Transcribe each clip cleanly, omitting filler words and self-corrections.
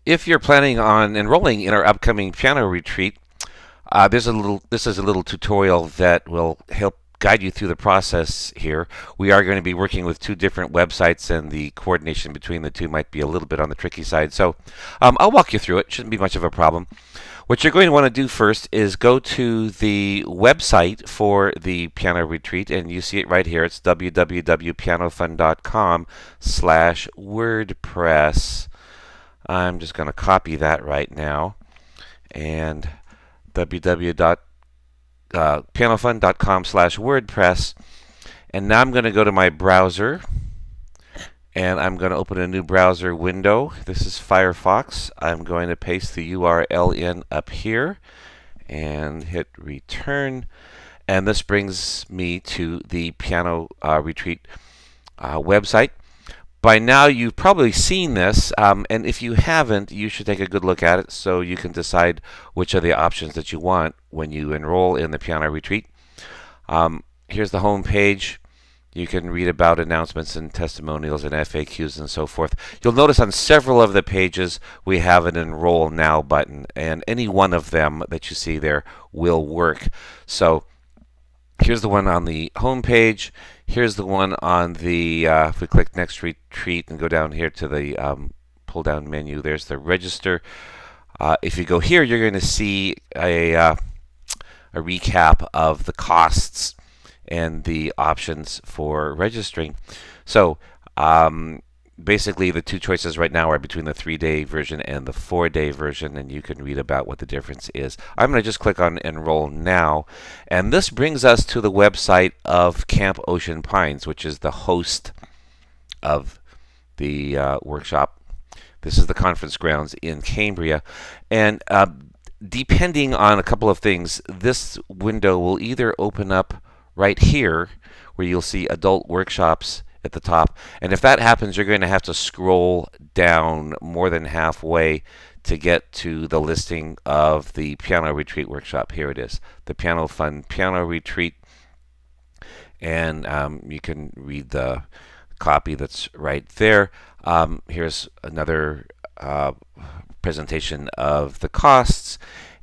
If you're planning on enrolling in our upcoming piano retreat, this is a little tutorial that will help guide you through the process here. We are going to be working with two different websites, and the coordination between the two might be a little bit on the tricky side. So I'll walk you through it. Shouldn't be much of a problem. What you're going to want to do first is go to the website for the piano retreat, and you see it right here. It's www.pianofun.com/WordPress. I'm just going to copy that right now, and www.pianofun.com/WordPress. And now I'm going to go to my browser, and I'm going to open a new browser window. This is Firefox. I'm going to paste the URL in up here and hit return. And this brings me to the piano retreat website. By now you've probably seen this, and if you haven't, you should take a good look at it so you can decide which of the options that you want when you enroll in the piano retreat. Here's the home page. You can read about announcements and testimonials and FAQs and so forth. You'll notice on several of the pages we have an Enroll Now button, and any one of them that you see there will work. So here's the one on the home page. Here's the one on the, if we click Next Retreat and go down here to the pull-down menu, there's the Register. If you go here, you're going to see a recap of the costs and the options for registering. So basically the two choices right now are between the 3-day version and the 4-day version, and you can read about what the difference is. I'm going to just click on Enroll Now, and this brings us to the website of Camp Ocean Pines, which is the host of the workshop. This is the conference grounds in Cambria, and depending on a couple of things, this window will either open up right here where you'll see adult workshops at the top, and if that happens, you're going to have to scroll down more than halfway to get to the listing of the piano retreat workshop. Here it is, the Piano Fun Piano Retreat, and you can read the copy that's right there. Here's another presentation of the costs.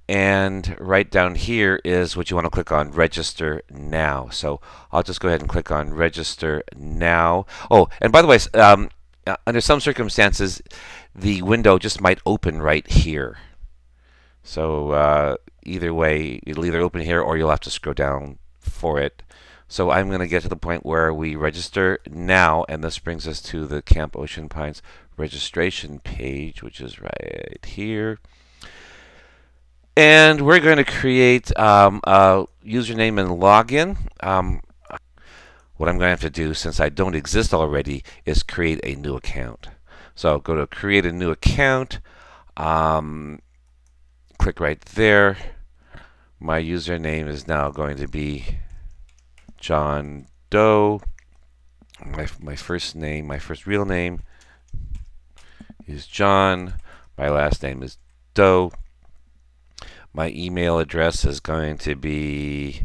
And right down here is what you want to click on, Register Now. So I'll just go ahead and click on Register Now. Oh, and by the way, under some circumstances, the window just might open right here. So either way, it'll either open here or you'll have to scroll down for it. So I'm going to get to the point where we register now, and this brings us to the Camp Ocean Pines registration page, which is right here. And we're going to create a username and login. What I'm going to have to do, since I don't exist already, is create a new account. So go to Create a New Account. Click right there. My username is now going to be John Doe. My first name, my first real name is John. My last name is Doe. My email address is going to be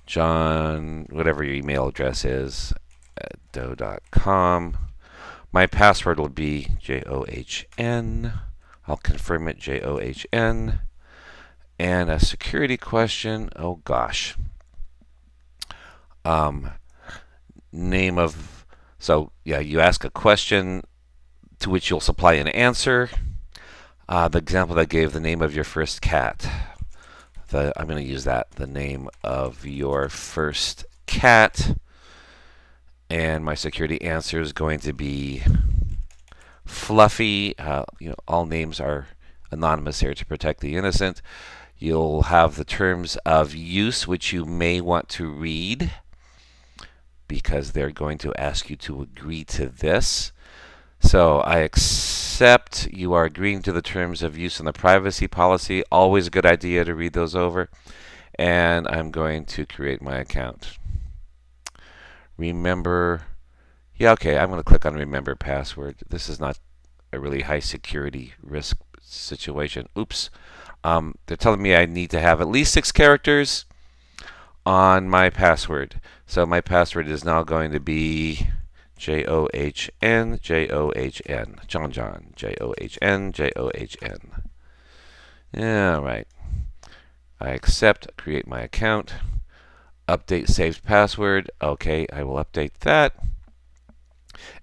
John, whatever your email address is, at doe.com. My password will be JOHN. I'll confirm it, JOHN. And a security question, oh gosh. Name of, so yeah, you ask a question to which you'll supply an answer. The example that I gave, the name of your first cat. I'm going to use that, the name of your first cat. And my security answer is going to be Fluffy. All names are anonymous here to protect the innocent. You'll have the terms of use, which you may want to read because they're going to ask you to agree to this. So I accept you are agreeing to the terms of use in the privacy policy. Always a good idea to read those over. And I'm going to create my account. Remember, yeah, okay, I'm going to click on Remember Password. This is not a really high security risk situation. Oops. They're telling me I need to have at least 6 characters on my password. So my password is now going to be John, John, John, John. All right. I accept, create my account, update saved password. Okay, I will update that.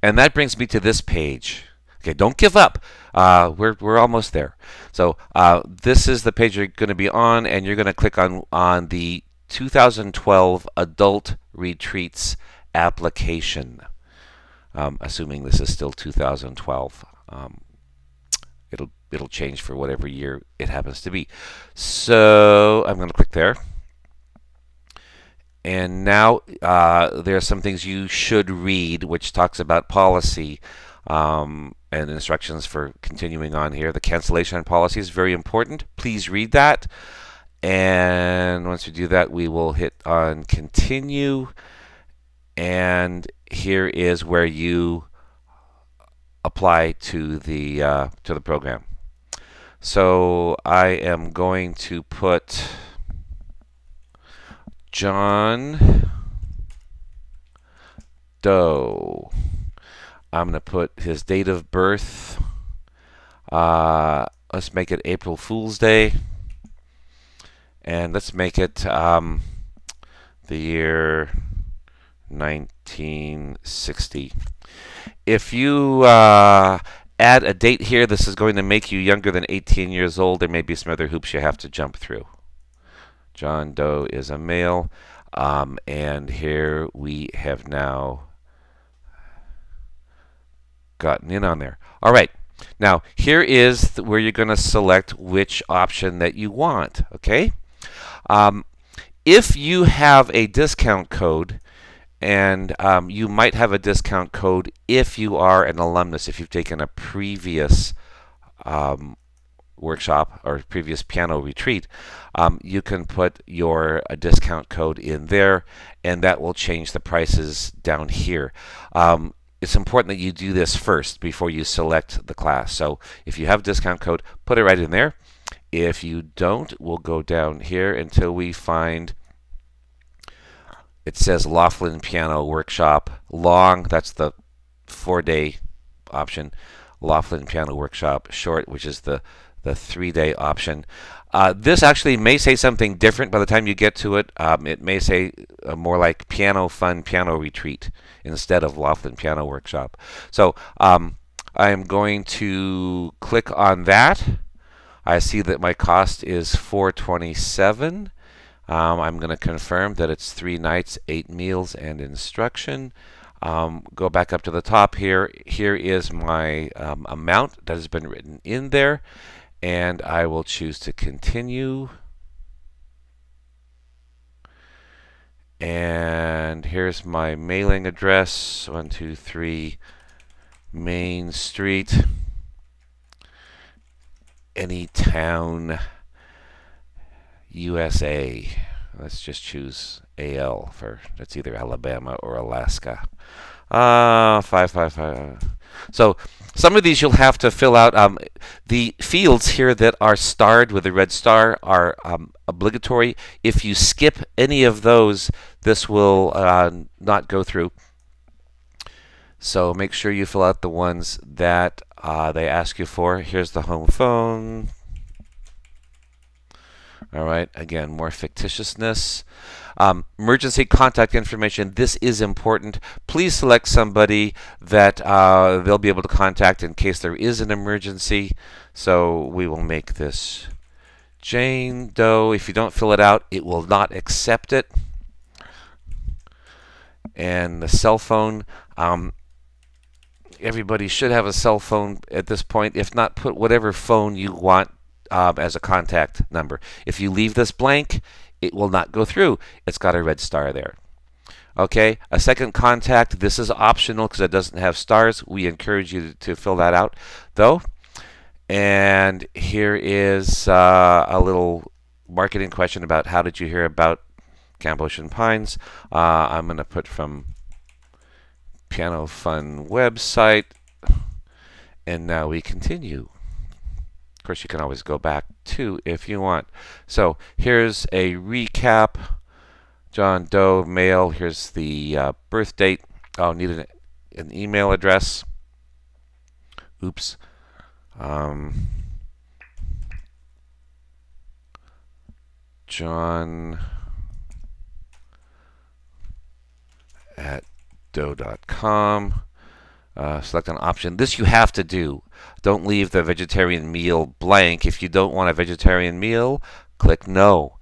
And that brings me to this page. Okay, don't give up. We're almost there. So this is the page you're going to be on, and you're going to click on the 2012 Adult Retreats application. Assuming this is still 2012. It'll change for whatever year it happens to be. So I'm going to click there. And now there are some things you should read, which talks about policy and instructions for continuing on here. The cancellation policy is very important. Please read that. And once we do that, we will hit on continue. And here is where you apply to the program. So I am going to put John Doe. I'm going to put his date of birth. Let's make it April Fool's Day. And let's make it the year 1960. If you add a date here, this is going to make you younger than 18 years old. There may be some other hoops you have to jump through. John Doe is a male, and here we have now gotten in on there. All right, now here is where you're going to select which option that you want. Okay, if you have a discount code, and you might have a discount code if you are an alumnus, if you've taken a previous workshop or previous piano retreat, you can put your discount code in there, and that will change the prices down here. It's important that you do this first before you select the class. So if you have a discount code, put it right in there. If you don't, we'll go down here until we find, it says Laughlin Piano Workshop Long. That's the 4-day option. Laughlin Piano Workshop Short, which is the 3-day option. This actually may say something different by the time you get to it. It may say more like Piano Fun Piano Retreat instead of Laughlin Piano Workshop. So I am going to click on that. I see that my cost is $427. I'm going to confirm that it's 3 nights, 8 meals, and instruction. Go back up to the top here. Here is my amount that has been written in there, and I will choose to continue. And here's my mailing address, 123 Main Street, Anytown, USA. Let's just choose AL for, that's either Alabama or Alaska. 555. So some of these you'll have to fill out. The fields here that are starred with a red star are obligatory. If you skip any of those, this will not go through. So make sure you fill out the ones that they ask you for. Here's the home phone. All right, again, more fictitiousness. Emergency contact information. This is important. Please select somebody that they'll be able to contact in case there is an emergency. So we will make this Jane Doe. If you don't fill it out, it will not accept it. And the cell phone. Everybody should have a cell phone at this point. If not, put whatever phone you want as a contact number. If you leave this blank, it will not go through. It's got a red star there. Okay, a second contact. This is optional because it doesn't have stars. We encourage you to fill that out, though. And here is a little marketing question about how did you hear about Camp Ocean Pines. I'm going to put from Piano Fun website. And now we continue. Of course, you can always go back too if you want. So here's a recap. John Doe, male. Here's the birth date. Oh, need an an email address. Oops. John at dough.com. Select an option. This you have to do. Don't leave the vegetarian meal blank. If you don't want a vegetarian meal, click no.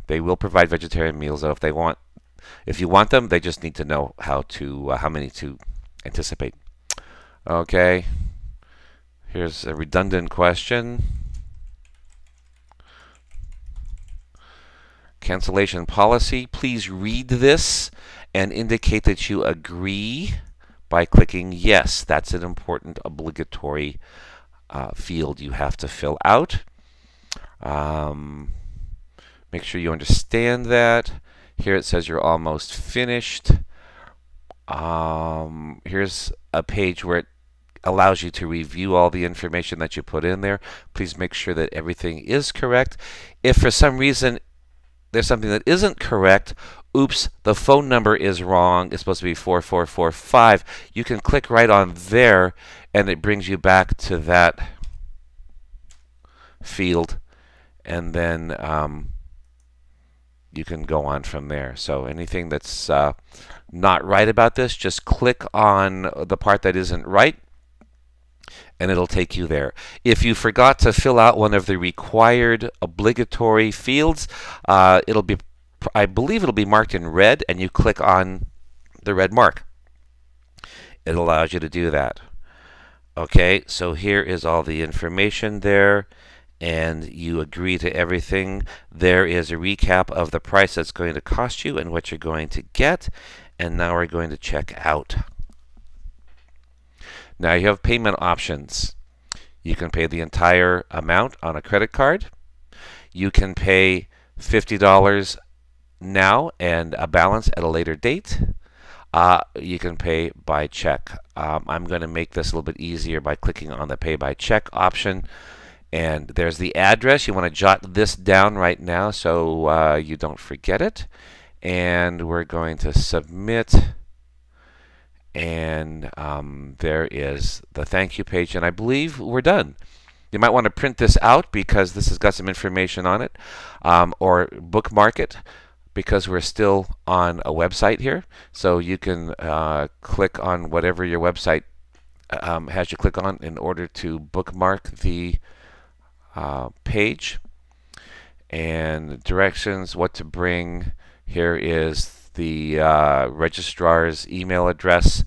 They will provide vegetarian meals, though, if you want them. They just need to know how many to anticipate. Okay. Here's a redundant question. Cancellation policy. Please read this and indicate that you agree by clicking yes. That's an important obligatory field you have to fill out. Make sure you understand that. Here it says you're almost finished. Here's a page where it allows you to review all the information that you put in there. Please make sure that everything is correct. If for some reason there's something that isn't correct, oops, the phone number is wrong, it's supposed to be 4445, you can click right on there and it brings you back to that field, and then you can go on from there. So anything that's not right about this, just click on the part that isn't right and it'll take you there. If you forgot to fill out one of the required obligatory fields, I believe it'll be marked in red, and you click on the red mark. It allows you to do that. Okay, so here is all the information there, and you agree to everything. There is a recap of the price that's going to cost you and what you're going to get, and now we're going to check out. Now you have payment options. You can pay the entire amount on a credit card. You can pay $50 now and a balance at a later date. You can pay by check. I'm going to make this a little bit easier by clicking on the pay by check option. And there's the address. You want to jot this down right now so you don't forget it. And we're going to submit. And there is the thank you page, and I believe we're done. You might want to print this out because this has got some information on it, or bookmark it because we're still on a website here. So you can click on whatever your website has you click on in order to bookmark the page. And directions, what to bring. Here is the registrar's email address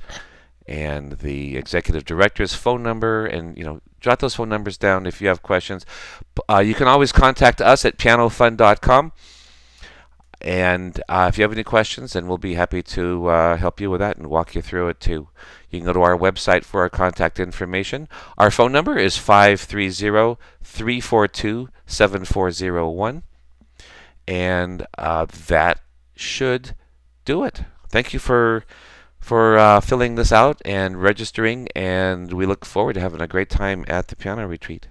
and the executive director's phone number, and jot those phone numbers down if you have questions. You can always contact us at pianofund.com, and if you have any questions, then we'll be happy to help you with that and walk you through it too. You can go to our website for our contact information. Our phone number is 530-342-7401, and that should do it. Thank you for filling this out and registering, and we look forward to having a great time at the piano retreat.